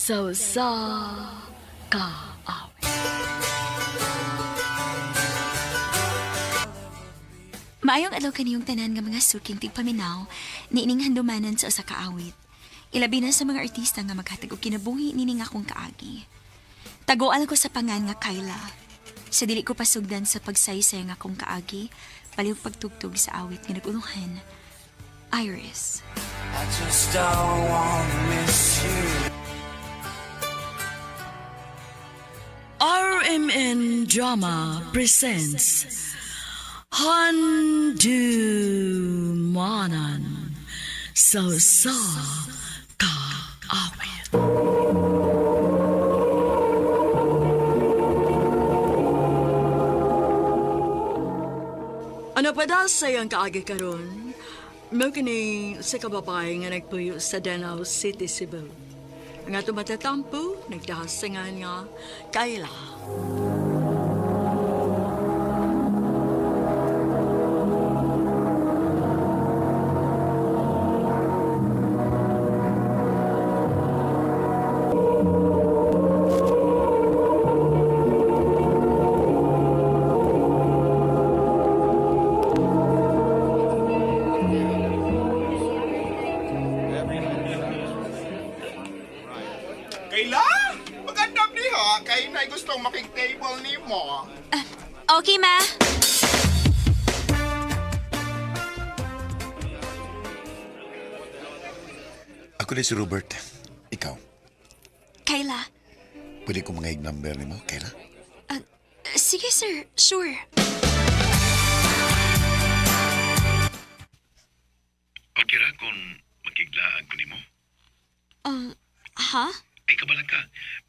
sa ka. Maayong adlaw kaniyong tanan nga mga suking tigpaminaw niining handumanan sa usa ka awit. Ilabi na sa mga artista nga maghatag og kinabuhi nining akong kaagi. Taguan ko sa pangan nga Kyla. Sa dili ko pasugdan sa pagsaysay nga akong kaagi, palihog pagtugtog sa awit nga naguluhan. Iris. I just don't wanna miss you. RMN Drama presents Handumanan sa kaawit. Ano pa daw sayang kaagi karon? Mao kini sa kababay nga nagpuyo sa Danau City, Cebu. Ang ato matatampo, nagdahasangan nga Kayla. Kayla? Magandang niha. Kay na gustong makik-table ni mo. Okay, ma. Ako din si Robert. Ikaw, Kyla. pwede ko mga number ni mo, Kayla? Sige, sir. Sure. Okay ra kung makiglaan ko ni mo. Ha? Ay, kabalang ka.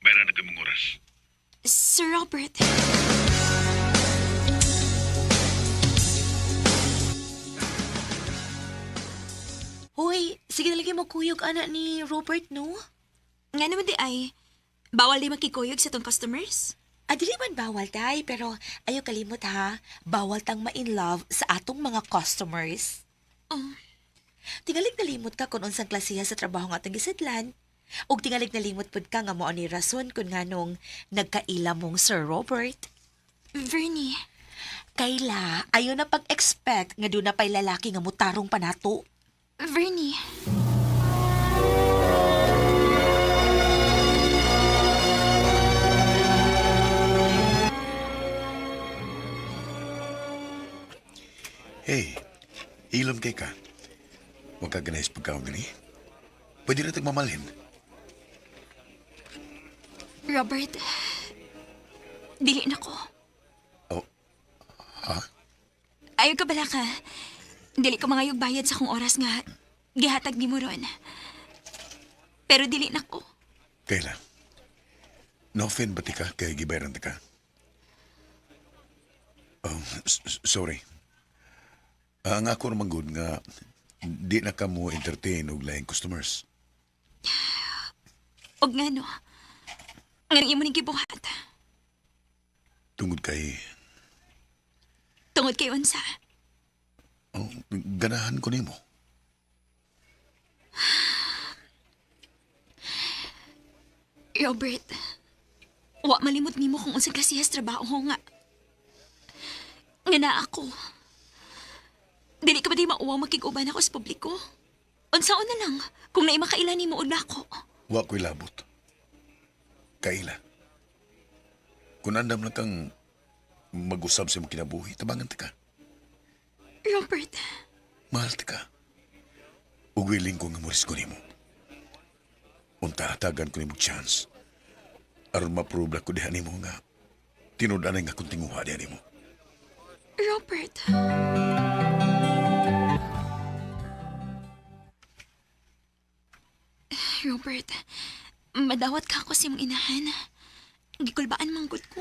Mayroon na kaming oras. Sir Robert. Hoy, sige na lagi mo kuyog anak ni Robert, no? Nga naman di ay, bawal di makikuyog sa tong customers? Dili man bawal, tay, pero ayaw kalimot ha, bawal tang ma-in love sa atong mga customers. Tingalig nalimot ka kung unsang klasiha sa trabaho nga atong gisadlan. Ug tingalig nalimot pud ka nga mo ani rason kung nganong nagkaila mong Sir Robert. Vernie. Kayla, ayaw na pag-expect nga doon na pa'y lalaki nga mutarong panato. Vernie. Hey, ilom kay ka. Huwag ka ganais pagkaon gani. Pwede na tagmamalhin. Robert. Dili na ko. Oh, ha? Ayaw ka bala ka. Dili ko mangayog bayad sa kong oras nga gihatag ni mo ron. Pero dili na ko. Kayla, no-offend ba ti ka kay gibayaran ti ka? Sorry. Ang ako naman good nga di na ka mo entertain og laing customers. Og nga no. Nga imo ning gibuhat. Tungod kay, Tungod kay unsa. ganahan ko nimo. Robert, wa malimot nimo kung unsang klasihas trabaho nga. Nga na ako. Dili ka ba di mauwaw makig-uban ako sa publiko? Unsaon na lang, kung naimakailan nimo og nako. Wa ko'y labot. Kaila. Kung andam na kang mag-usab sa mong kinabuhi, tabangan ti ka. Robert, Mahal ti ka. Ug willing ko nga muris ko nimo. Unta tagan ko nimo chance. Aron ma-prove ko diha nimo nga tinud-anay nga kung tinguha diha nimo. Robert. Robert, madawat ka ako sa imong inahan. Gikulbaan manggod ko.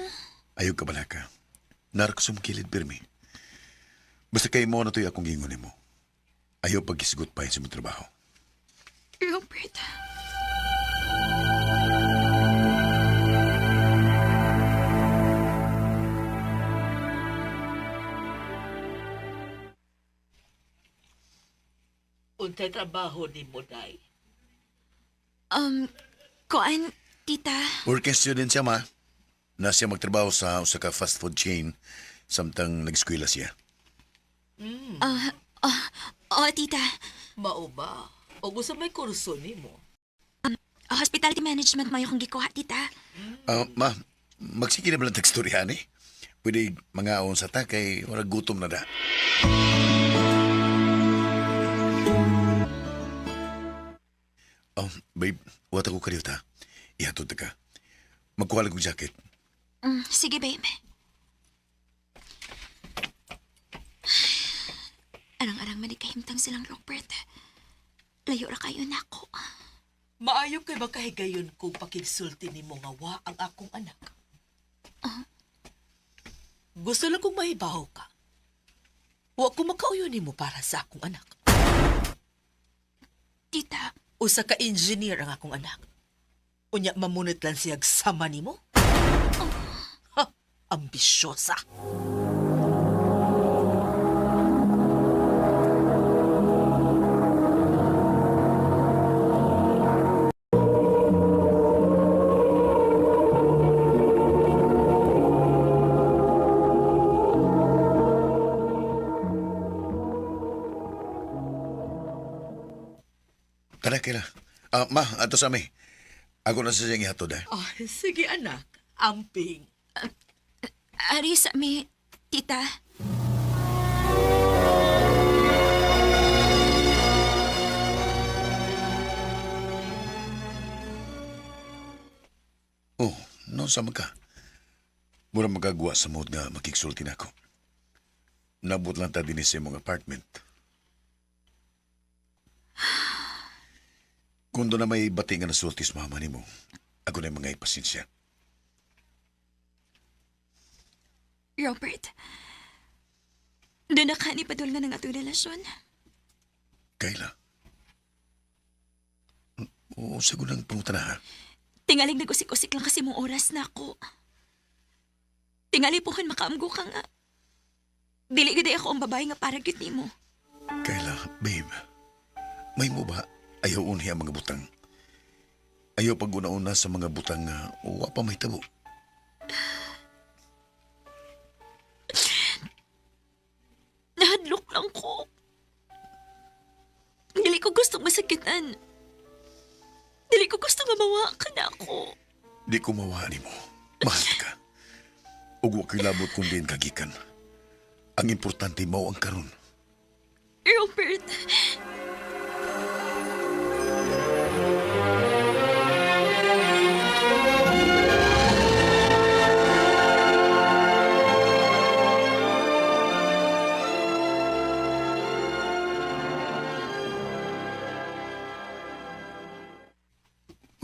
Ayaw ka bala ka. Narak sumkilid pirmi. Basta kay mo na to'y akong gingon nimo. Ayaw pagkisgot pa sa mong trabaho. Robert. Unsay trabaho ni mo, day? Koan, tita. Working student siya, ma. Na siya magtrabaho sa usa ka fast food chain samtang nag-eskwela siya. Oo, tita. Mao ba? O gusto may kurso ni mo? Hospitality management mo yung gikuha, tita. Ma, magsige na ba lang teksturyahan eh? Pwede mga sa ta kay wala gutom na da. Babe, wata ko kayo ta. Ihatod ta ka. Magkuha lang kong jacket. Sige, babe. Arang-arang manikahimtang silang Robert. Layo ra kayo na ako. Maayo kay makahigayon kung pakigsulti ni mo nga wa ang akong anak. Gusto lang kong mahibaw ka. Wa ko makauyo ni mo para sa akong anak. Tita, Usa ka engineer ang akong anak. Unya mamunot lang siyag sama ni mo. Ha, ambisyosa. Tara, kaya. Ma, ato sa amin. Ako na sa siyang ihatod eh. Sige anak, amping. ari sa mi, tita. Oh, no, sama ka. Mura magagawa sa mood nga makiksulti na ako. Nabot lang ta din sa mong apartment. Kung doon na may bati nga nasultis mama ni mo, ako na yung mga ipasensya. Robert, doon na ka ni padul nga ng atong relasyon. Kayla? Oo, sagot ng pangutan na ha. Tingaling nagusik-usik lang kasi mong oras na ako. Tingali po kan makaamgo ka nga. Dili gid ako ang babae nga para gyud nimo. Kayla, babe, may mo ba ayaw unhi ang mga butang? Ayaw pag-una-una sa mga butang nga uwa pa may tabo. Nahadlok lang ko. Dili ko gustong masakitan. Dili ko gusto nga mawa ka na ako. Di ko mawani mo. Mahal ka. Ug wa kay labot kung diin kagikan. Ang importante mo ang karon. Robert,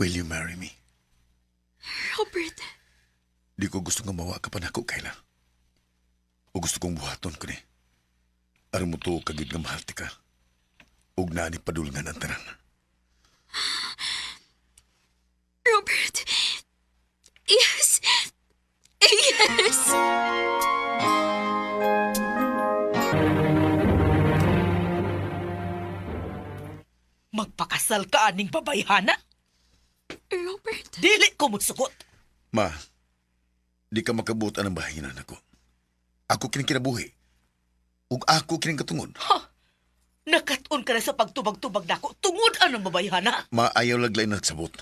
Will you marry me? Robert, Di ko gusto nga mawa ka pa nako, Kayla. O gusto kong buhaton ko ni. Aram mo to kagid nga mahal ti ka. Ug nani padulngan ang tanan. Robert. Yes. Yes. Magpakasal ka aning babayhana? Robert. Dili ko musugot. Ma, di ka makabutan ang bahinan ako. Ako kining kinabuhi. Ug ako kining katungod. Nakatun ka na sa pagtubag-tubag nako tungod anong babayhana? Maayaw laglay nagsabot.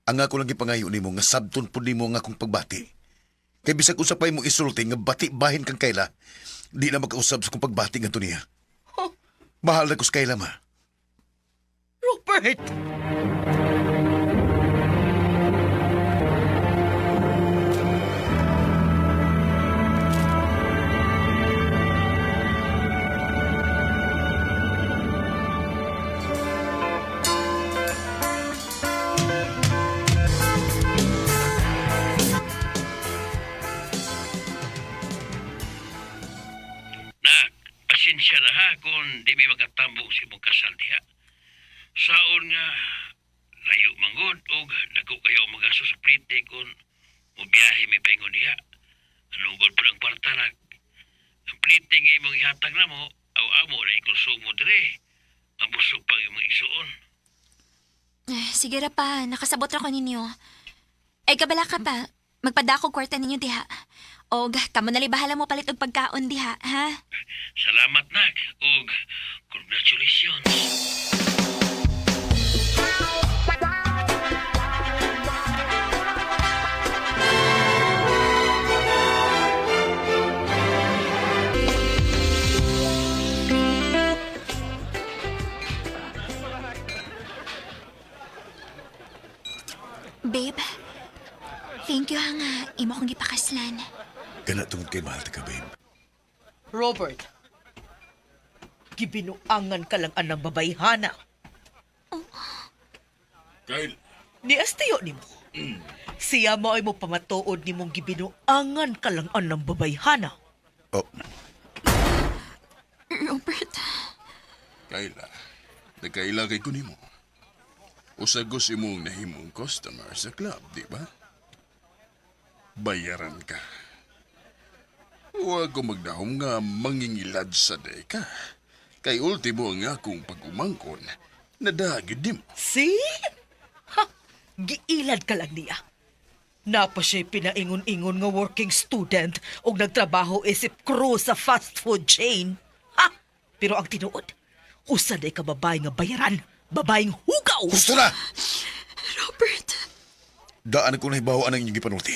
Ang ako lang ipangayo nimo nga sabton pud nimo nga akong pagbati. Kay bisag usapay mo isulti nga bati bahin kang Kayla, di na makausab sa kong pagbati nga niya. Huh? Mahal na ko sa Kayla, ma. Robert! Pasensya na ha kung di may magatambong si mong kasal diha. Saon nga, layo manggod o nako kayo magaso sa prite kung mubiyahe may paingon diha. Anugod po ng kwartalag. Ang prite nga imong ihatag na mo, aw amo na ikonsumo dire. Ang busog pang imong isuon. Sige ra pa, nakasabot ra ko ninyo. Ay, kabala ka pa. Magpadako kwarta ninyo diha. Og, kamo nali bahala mo palit og pagkaon diha, ha? Salamat nak ug congratulations. Babe, thank you ha nga. Imo kong gipakaslan. Kana tungod kay mahal ta ka, babe. Robert, gibinuangan ka lang anang babayhana. Kyle, Ni Astiyo ni mo. Siya mo ay mo pamatuod ni mong gibinuangan ka lang anang babayhana. oh, Robert, Kayla, nagkaila kay kunin mo. Usagos imong nahimong customer sa club, di ba? Bayaran ka. Huwag ko magdahom nga mangingilad sa day ka. Kay ultimo nga akong pag-umangkon, nadagid di mo. See? Ha! Giilad ka lang niya. Napa siya'y pinaingon-ingon nga working student o nagtrabaho isip crew sa fast food chain. Ha! Pero ang tinuod, usa day ka babae nga bayaran, babaeng hugaw! gusto na! Robert. Daan ko na hibawa ang inyong gipanulti.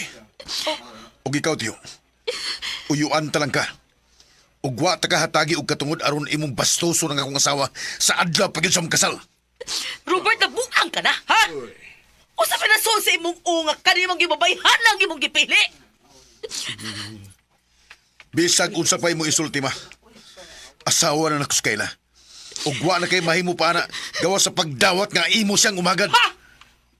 O ikaw, tiyo. Uyuan talang ka. Ugwa ta ka hatagi og katungod aron imong bastoso ng akong asawa sa adlaw pagin sa mong kasal. Robert, nabuang ka na, ha? Usa pa na sa imong ungak ka nimong gibabayhan lang imong gipili. Bisag unsa pa imong isulti ma. Asawa na nakus kayla. Ugwa na kay mahimo pa na gawa sa pagdawat nga imo siyang umagad. Ha!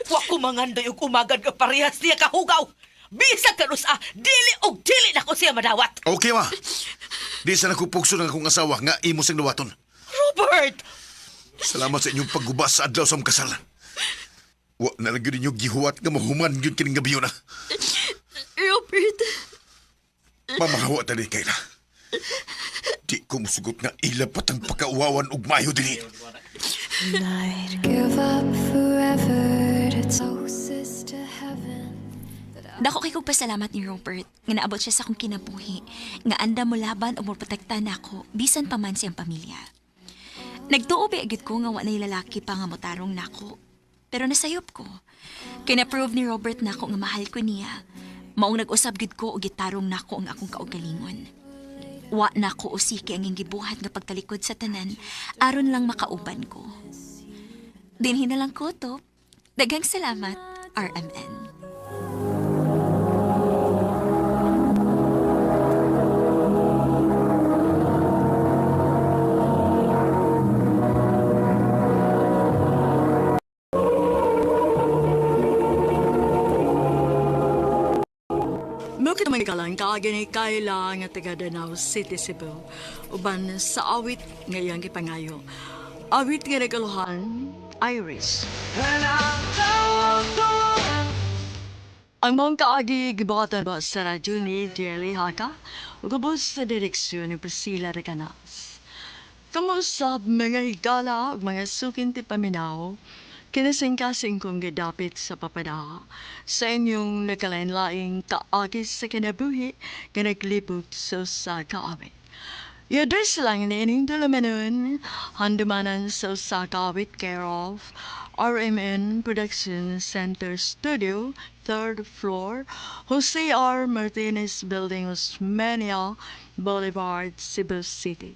Wa ko mangandoy og umagad ka parehas niya kahugaw. Bisag ka nusa, dili og dili na ko siya madawat. Okay ma. Di sa nakupugso ng akong asawa nga imo siyang nawaton. Robert! Salamat sa inyong paggubas sa adlaw sa mong kasal. Wa na lang yun inyong gihuwat nga mahuman yun kining gabi na. Robert. Mamahawa tali kayla. Di ko musugot nga ilapat ang pagkauwawan ug mayo dini. Give up forever to closest to heaven. Dako kay kong pasalamat ni Robert nga naabot siya sa akong kinabuhi nga anda mo laban o mo protektahan nako bisan pa man siyang pamilya. Nagtuo ba agad ko nga wa nay lalaki pa nga motarong nako. Pero nasayop ko. Kay na-prove ni Robert nako nga mahal ko niya. Maong nag-usab gid ko og gitarong nako ang akong kaugalingon. Wa nako usiki ang gibuhat nga pagtalikod sa tanan aron lang makauban ko. Dinhin na lang ko to. Daghang salamat, RMN. Mukit magalang kaagani Kayla nga taga Danau City, Cebu. Uban sa awit ngayang gipangayo. Awit nga nagaluhan, Iris. Ang mong kaagi gibatan ba sa radyo ni Jerry Haka? Ugabos sa direksyon ni Priscilla Recanas. Kamusta mga higala ug mga sukinti paminaw? Kinasing-kasing kong gidapit sa papada sa inyong nagkalain-laing kaagis sa kinabuhi nga naglibot sa kaawit. I-address lang na ining dalamanon, handumanan sa kaawit care of RMN Production Center Studio, 3rd floor, Jose R. Martinez Building, Osmeña Boulevard, Cebu City.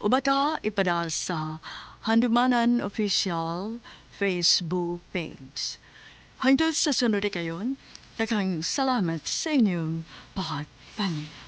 Ubaka ipada sa Handumanan Official Facebook page. Hanggang sa sunod kayon, daghang salamat sa inyong pagpangin.